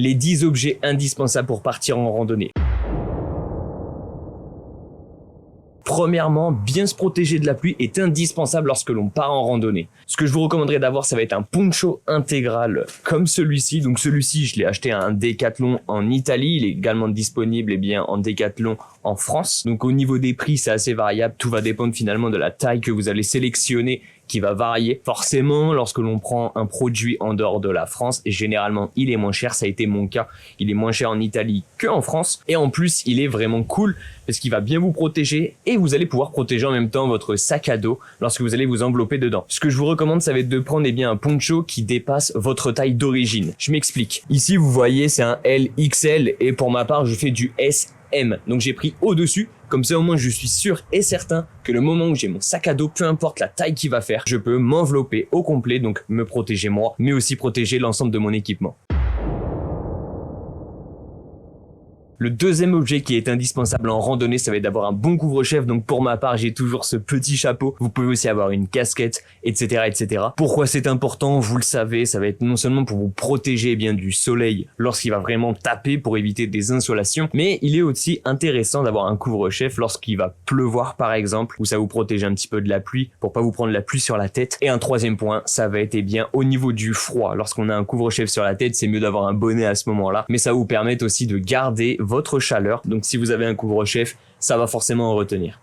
les 10 objets indispensables pour partir en randonnée. Premièrement, bien se protéger de la pluie est indispensable lorsque l'on part en randonnée. Ce que je vous recommanderais d'avoir, ça va être un poncho intégral comme celui-ci. Donc celui-ci, je l'ai acheté à un Decathlon en Italie. Il est également disponible en Decathlon en France. Donc au niveau des prix, c'est assez variable. Tout va dépendre finalement de la taille que vous allez sélectionner, qui va varier. Forcément, lorsque l'on prend un produit en dehors de la France, et généralement il est moins cher, ça a été mon cas, il est moins cher en Italie qu'en France, et en plus il est vraiment cool parce qu'il va bien vous protéger et vous allez pouvoir protéger en même temps votre sac à dos lorsque vous allez vous envelopper dedans. Ce que je vous recommande, ça va être de prendre un poncho qui dépasse votre taille d'origine. Je m'explique. Ici vous voyez, c'est un LXL et pour ma part je fais du SM. Donc j'ai pris au-dessus, comme ça au moins je suis sûr et certain que le moment où j'ai mon sac à dos, peu importe la taille qu'il va faire, je peux m'envelopper au complet, donc me protéger moi, mais aussi protéger l'ensemble de mon équipement. Le deuxième objet qui est indispensable en randonnée, ça va être d'avoir un bon couvre-chef. Donc pour ma part, j'ai toujours ce petit chapeau. Vous pouvez aussi avoir une casquette, etc., etc. Pourquoi c'est important? Vous le savez, ça va être non seulement pour vous protéger du soleil lorsqu'il va vraiment taper pour éviter des insolations, mais il est aussi intéressant d'avoir un couvre-chef lorsqu'il va pleuvoir par exemple, où ça vous protège un petit peu de la pluie pour pas vous prendre la pluie sur la tête. Et un troisième point, ça va être au niveau du froid. Lorsqu'on a un couvre-chef sur la tête, c'est mieux d'avoir un bonnet à ce moment-là, mais ça vous permet aussi de garder votre chaleur. Donc si vous avez un couvre-chef, ça va forcément en retenir.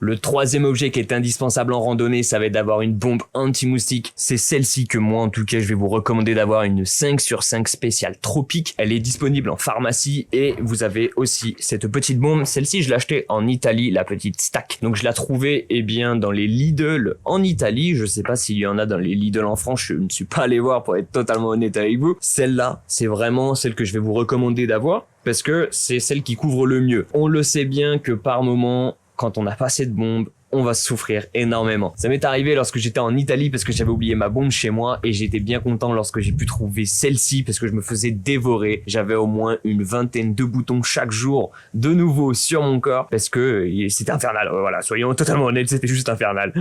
Le troisième objet qui est indispensable en randonnée, ça va être d'avoir une bombe anti-moustique. C'est celle-ci que moi, en tout cas, je vais vous recommander d'avoir, une 5/5 spéciale tropique. Elle est disponible en pharmacie et vous avez aussi cette petite bombe. Celle-ci, je l'ai achetée en Italie, la petite Stack. Donc, je l'ai trouvée, dans les Lidl en Italie. Je sais pas s'il y en a dans les Lidl en France. Je ne suis pas allé voir pour être totalement honnête avec vous. Celle-là, c'est vraiment celle que je vais vous recommander d'avoir parce que c'est celle qui couvre le mieux. On le sait bien que par moment, quand on n'a pas assez de bombes, on va souffrir énormément. Ça m'est arrivé lorsque j'étais en Italie parce que j'avais oublié ma bombe chez moi et j'étais bien content lorsque j'ai pu trouver celle-ci parce que je me faisais dévorer. J'avais au moins une vingtaine de boutons chaque jour de nouveau sur mon corps parce que c'était infernal. Voilà, soyons totalement honnêtes, c'était juste infernal.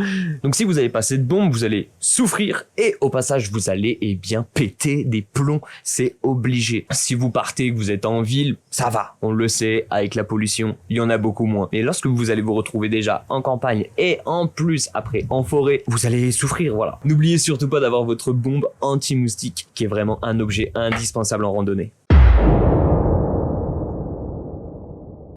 Donc si vous avez pas cette bombe, vous allez souffrir et au passage vous allez péter des plombs. C'est obligé. Si vous partez, que vous êtes en ville, ça va. On le sait, avec la pollution, il y en a beaucoup moins. Mais lorsque vous allez vous retrouver déjà en campagne et en plus après en forêt, vous allez souffrir, voilà. N'oubliez surtout pas d'avoir votre bombe anti-moustique qui est vraiment un objet indispensable en randonnée.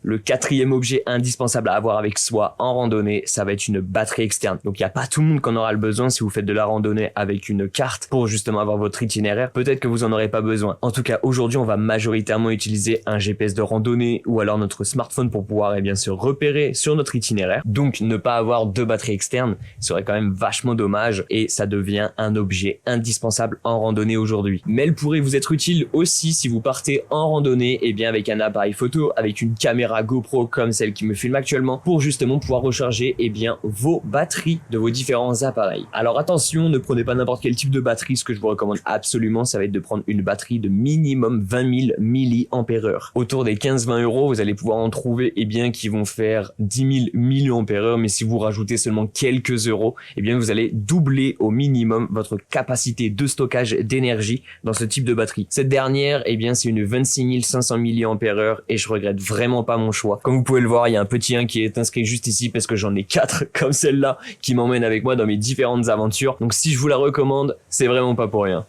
Le quatrième objet indispensable à avoir avec soi en randonnée, ça va être une batterie externe. Donc il n'y a pas tout le monde qui en aura le besoin si vous faites de la randonnée avec une carte pour justement avoir votre itinéraire. Peut-être que vous en aurez pas besoin. En tout cas, aujourd'hui, on va majoritairement utiliser un GPS de randonnée ou alors notre smartphone pour pouvoir se repérer sur notre itinéraire. Donc ne pas avoir de batterie externe serait quand même vachement dommage et ça devient un objet indispensable en randonnée aujourd'hui. Mais elle pourrait vous être utile aussi si vous partez en randonnée avec un appareil photo, avec une caméra GoPro comme celle qui me filme actuellement pour justement pouvoir recharger vos batteries de vos différents appareils. Alors attention, ne prenez pas n'importe quel type de batterie. Ce que je vous recommande absolument, ça va être de prendre une batterie de minimum 20 000 mAh. Autour des 15-20 €, vous allez pouvoir en trouver qui vont faire 10 000 mAh, mais si vous rajoutez seulement quelques euros, vous allez doubler au minimum votre capacité de stockage d'énergie dans ce type de batterie. Cette dernière, c'est une 26 500 mAh et je regrette vraiment pas mon choix. Comme vous pouvez le voir, il y a un petit 1 qui est inscrit juste ici parce que j'en ai 4 comme celle-là qui m'emmène avec moi dans mes différentes aventures. Donc si je vous la recommande, c'est vraiment pas pour rien.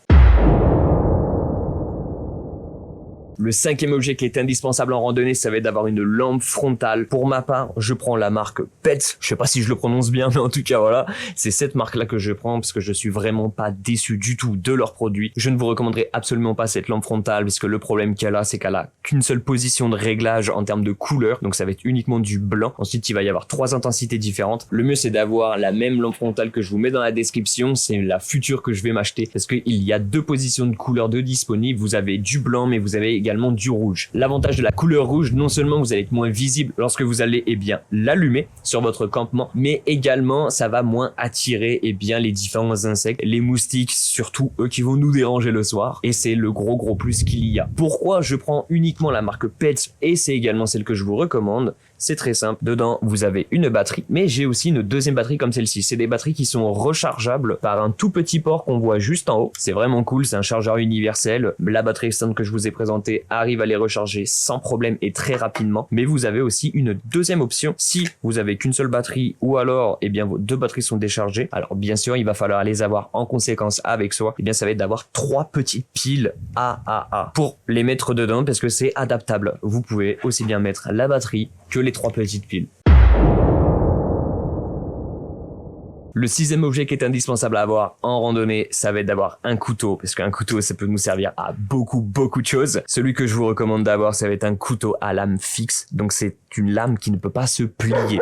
Le cinquième objet qui est indispensable en randonnée, ça va être d'avoir une lampe frontale. Pour ma part, je prends la marque Pets. Je sais pas si je le prononce bien, mais en tout cas, voilà. C'est cette marque-là que je prends parce que je suis vraiment pas déçu du tout de leurs produits. Je ne vous recommanderais absolument pas cette lampe frontale parce que le problème qu'elle a, c'est qu'elle a qu'une seule position de réglage en termes de couleur. Donc ça va être uniquement du blanc. Ensuite, il va y avoir 3 intensités différentes. Le mieux, c'est d'avoir la même lampe frontale que je vous mets dans la description. C'est la future que je vais m'acheter parce qu'il y a 2 positions de couleur de disponibles. Vous avez du blanc, mais vous avez également du rouge. L'avantage de la couleur rouge, non seulement vous allez être moins visible lorsque vous allez l'allumer sur votre campement, mais également ça va moins attirer les différents insectes, les moustiques, surtout eux qui vont nous déranger le soir. Et c'est le gros plus qu'il y a. Pourquoi je prends uniquement la marque Pets et c'est également celle que je vous recommande, C'est très simple. Dedans, vous avez une batterie, mais j'ai aussi une deuxième batterie comme celle-ci. C'est des batteries qui sont rechargeables par un tout petit port qu'on voit juste en haut. C'est vraiment cool, c'est un chargeur universel. La batterie externe que je vous ai présentée arrive à les recharger sans problème et très rapidement. Mais vous avez aussi une deuxième option si vous avez qu'une seule batterie ou alors, eh bien, vos deux batteries sont déchargées. Alors, bien sûr, il va falloir les avoir en conséquence avec soi. Eh bien, ça va être d'avoir 3 petites piles AAA pour les mettre dedans parce que c'est adaptable. Vous pouvez aussi bien mettre la batterie que les 3 petites piles. Le 6e objet qui est indispensable à avoir en randonnée, ça va être d'avoir un couteau, parce qu'un couteau, ça peut nous servir à beaucoup de choses. Celui que je vous recommande d'avoir, ça va être un couteau à lame fixe. Donc c'est une lame qui ne peut pas se plier.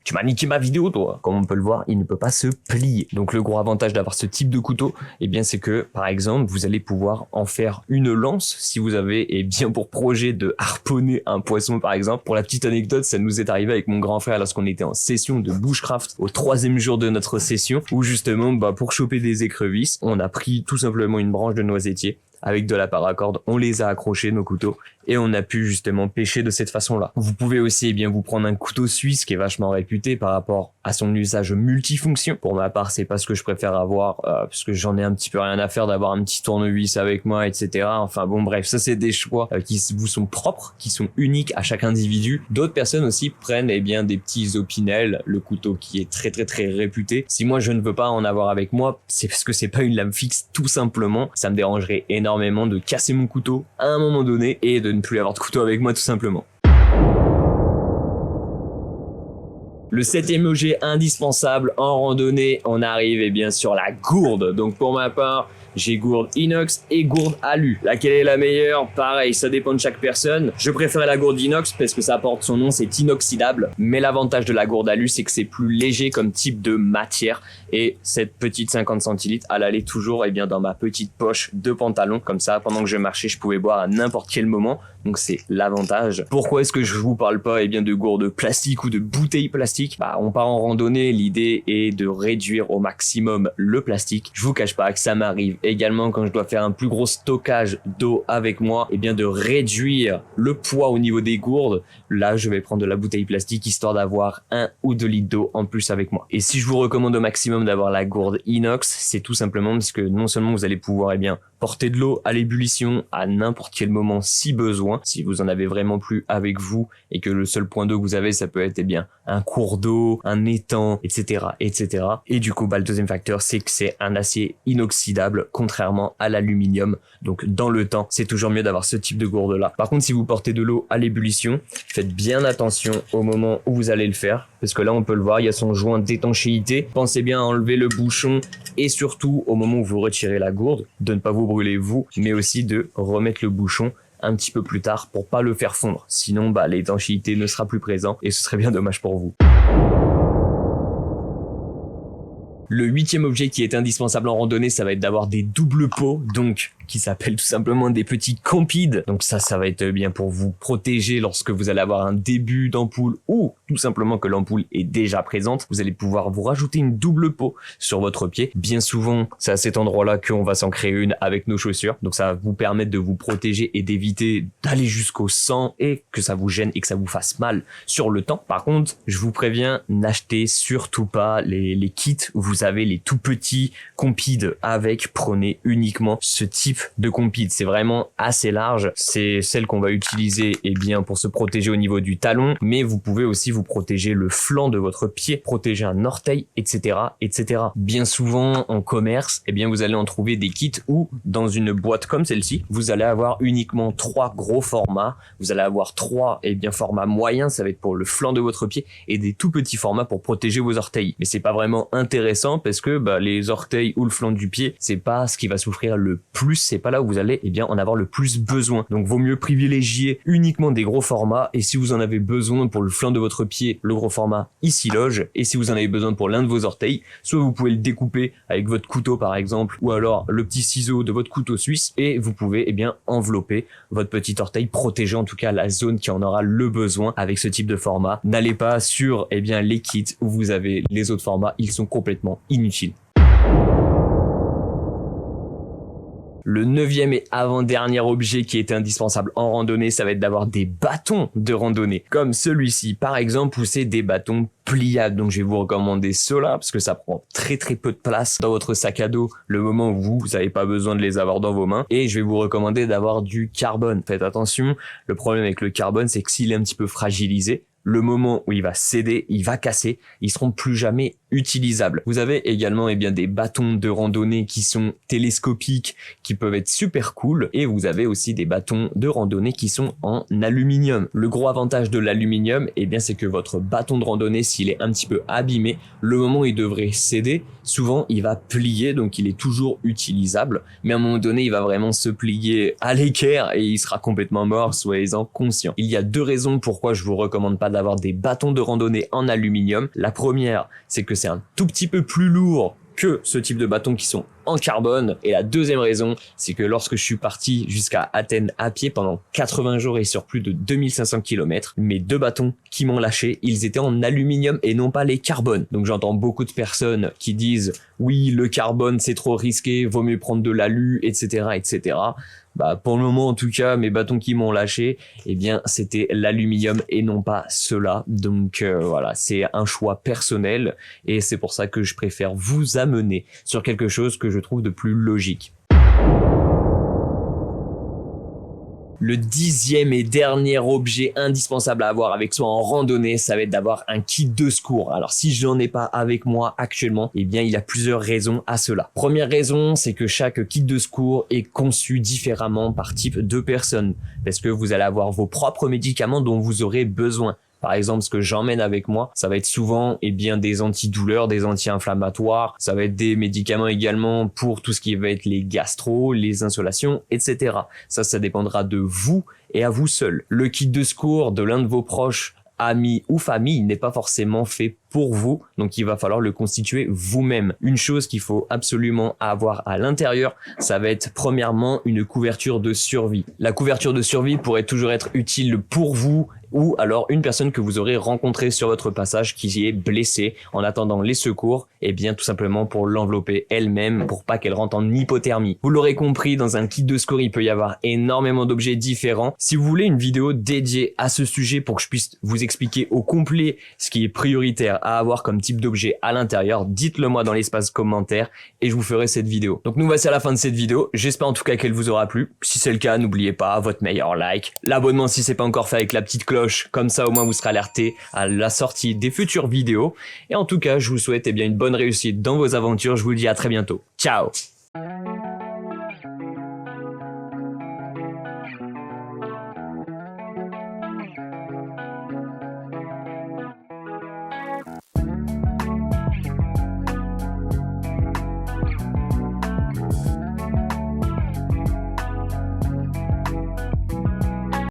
Tu m'as niqué ma vidéo, toi. Comme on peut le voir, il ne peut pas se plier. Donc le gros avantage d'avoir ce type de couteau, eh bien c'est que, par exemple, vous allez pouvoir en faire une lance si vous avez, eh bien, pour projet de harponner un poisson, par exemple. Pour la petite anecdote, ça nous est arrivé avec mon grand frère lorsqu'on était en session de bushcraft au 3e jour de notre session, où justement, pour choper des écrevisses, on a pris tout simplement une branche de noisetier. Avec de la paracorde, on les a accrochés, nos couteaux, et on a pu justement pêcher de cette façon-là. Vous pouvez aussi, eh bien, vous prendre un couteau suisse qui est vachement réputé par rapport à son usage multifonction. Pour ma part, c'est pas ce que je préfère avoir, parce que j'en ai un petit peu rien à faire d'avoir un petit tournevis avec moi, etc. Enfin bon, bref, ça c'est des choix qui vous sont propres, qui sont uniques à chaque individu. D'autres personnes aussi prennent, eh bien, des petits Opinel, le couteau qui est très réputé. Si moi je ne veux pas en avoir avec moi, c'est parce que c'est pas une lame fixe, tout simplement. Ça me dérangerait énormément de casser mon couteau à un moment donné et de ne plus avoir de couteau avec moi tout simplement. Le 7e objet indispensable en randonnée, on arrive eh bien sur la gourde. Donc pour ma part, j'ai gourde inox et gourde alu. Laquelle est la meilleure? Pareil, ça dépend de chaque personne. Je préfère la gourde inox parce que ça porte son nom, c'est inoxydable. Mais l'avantage de la gourde alu, c'est que c'est plus léger comme type de matière. Et cette petite 50 centilitres, elle allait toujours eh bien, dans ma petite poche de pantalon. Comme ça, pendant que je marchais, je pouvais boire à n'importe quel moment. Donc c'est l'avantage. Pourquoi est-ce que je vous parle pas eh bien, de gourde plastique ou de bouteilles plastiques? On part en randonnée, l'idée est de réduire au maximum le plastique. Je vous cache pas que ça m'arrive également quand je dois faire un plus gros stockage d'eau avec moi, eh bien de réduire le poids au niveau des gourdes. Là, je vais prendre de la bouteille plastique histoire d'avoir 1 ou 2 litres d'eau en plus avec moi. Et si je vous recommande au maximum d'avoir la gourde inox, c'est tout simplement parce que non seulement vous allez pouvoir eh bien porter de l'eau à l'ébullition à n'importe quel moment si besoin, si vous en avez vraiment plus avec vous et que le seul point d'eau que vous avez, ça peut être eh bien un cours d'eau, un étang, etc., etc. Et du coup, le deuxième facteur, c'est que c'est un acier inoxydable, contrairement à l'aluminium. Donc, dans le temps, c'est toujours mieux d'avoir ce type de gourde-là. Par contre, si vous portez de l'eau à l'ébullition, faites bien attention au moment où vous allez le faire, parce que là, on peut le voir, il y a son joint d'étanchéité. Pensez bien à enlever le bouchon et surtout, au moment où vous retirez la gourde, de ne pas vous brûler vous, mais aussi de remettre le bouchon un petit peu plus tard pour pas le faire fondre. Sinon, l'étanchéité ne sera plus présente et ce serait bien dommage pour vous. Le 8e objet qui est indispensable en randonnée, ça va être d'avoir des doubles pots, donc qui s'appellent tout simplement des petits campides. Donc ça va être bien pour vous protéger lorsque vous allez avoir un début d'ampoule ou tout simplement que l'ampoule est déjà présente. Vous allez pouvoir vous rajouter une double peau sur votre pied. Bien souvent, c'est à cet endroit-là qu'on va s'en créer une avec nos chaussures. Donc ça va vous permettre de vous protéger et d'éviter d'aller jusqu'au sang et que ça vous gêne et que ça vous fasse mal sur le temps. Par contre, je vous préviens, n'achetez surtout pas les kits où vous avez les tout petits compides avec. Prenez uniquement ce type de compide. C'est vraiment assez large. C'est celle qu'on va utiliser bien pour se protéger au niveau du talon, mais vous pouvez aussi vous protéger le flanc de votre pied, protéger un orteil, etc., etc. Bien souvent en commerce, bien vous allez en trouver des kits où dans une boîte comme celle-ci, vous allez avoir uniquement 3 gros formats. Vous allez avoir 3 formats moyens, ça va être pour le flanc de votre pied, et des tout petits formats pour protéger vos orteils. Mais c'est pas vraiment intéressant parce que les orteils ou le flanc du pied, c'est pas ce qui va souffrir le plus, c'est pas là où vous allez en avoir le plus besoin. Donc vaut mieux privilégier uniquement des gros formats, et si vous en avez besoin pour le flanc de votre pied, le gros format ici loge, et si vous en avez besoin pour l'un de vos orteils, soit vous pouvez le découper avec votre couteau par exemple, ou alors le petit ciseau de votre couteau suisse, et vous pouvez envelopper votre petit orteil, protéger en tout cas la zone qui en aura le besoin avec ce type de format. N'allez pas sur les kits où vous avez les autres formats, ils sont complètement inutiles. Le 9e et avant-dernier objet qui est indispensable en randonnée, ça va être d'avoir des bâtons de randonnée, comme celui-ci par exemple, où c'est des bâtons pliables. Donc je vais vous recommander cela parce que ça prend très peu de place dans votre sac à dos le moment où vous n'avez pas besoin de les avoir dans vos mains. Et je vais vous recommander d'avoir du carbone. Faites attention, le problème avec le carbone, c'est que s'il est un petit peu fragilisé, le moment où il va céder, il va casser, ils seront plus jamais utilisables. Vous avez également des bâtons de randonnée qui sont télescopiques, qui peuvent être super cool, et vous avez aussi des bâtons de randonnée qui sont en aluminium. Le gros avantage de l'aluminium, c'est que votre bâton de randonnée, s'il est un petit peu abîmé, le moment où il devrait céder, souvent il va plier, donc il est toujours utilisable, mais à un moment donné, il va vraiment se plier à l'équerre et il sera complètement mort, soyez-en conscient. Il y a 2 raisons pourquoi je vous recommande pas d'avoir des bâtons de randonnée en aluminium. La première, c'est que c'est un tout petit peu plus lourd que ce type de bâtons qui sont en carbone. Et la deuxième raison, c'est que lorsque je suis parti jusqu'à Athènes à pied pendant 80 jours et sur plus de 2500 km, mes 2 bâtons qui m'ont lâché, ils étaient en aluminium et non pas les carbones. Donc j'entends beaucoup de personnes qui disent oui, le carbone c'est trop risqué, vaut mieux prendre de l'alu, etc., etc. Pour le moment en tout cas, mes bâtons qui m'ont lâché, c'était l'aluminium et non pas cela. Donc voilà, c'est un choix personnel et c'est pour ça que je préfère vous amener sur quelque chose que je trouve de plus logique. Le 10e et dernier objet indispensable à avoir avec soi en randonnée, ça va être d'avoir un kit de secours. Alors si je n'en ai pas avec moi actuellement, il y a plusieurs raisons à cela. Première raison, c'est que chaque kit de secours est conçu différemment par type de personne, parce que vous allez avoir vos propres médicaments dont vous aurez besoin. Par exemple, ce que j'emmène avec moi, ça va être souvent des antidouleurs, des anti-inflammatoires. Ça va être des médicaments également pour tout ce qui va être les gastro, les insolations, etc. Ça dépendra de vous et à vous seul. Le kit de secours de l'un de vos proches, amis ou famille n'est pas forcément fait pour vous, donc il va falloir le constituer vous-même. Une chose qu'il faut absolument avoir à l'intérieur, ça va être premièrement une couverture de survie. La couverture de survie pourrait toujours être utile pour vous ou alors une personne que vous aurez rencontrée sur votre passage qui est blessée en attendant les secours, tout simplement pour l'envelopper elle-même pour pas qu'elle rentre en hypothermie. Vous l'aurez compris, dans un kit de secours, il peut y avoir énormément d'objets différents. Si vous voulez une vidéo dédiée à ce sujet pour que je puisse vous expliquer au complet ce qui est prioritaire à avoir comme type d'objet à l'intérieur, dites-le moi dans l'espace commentaire et je vous ferai cette vidéo. Donc nous voici à la fin de cette vidéo, j'espère en tout cas qu'elle vous aura plu. Si c'est le cas, n'oubliez pas votre meilleur like, l'abonnement si c'est pas encore fait avec la petite cloche, comme ça au moins vous serez alerté à la sortie des futures vidéos. Et en tout cas, je vous souhaite une bonne réussite dans vos aventures, je vous dis à très bientôt. Ciao!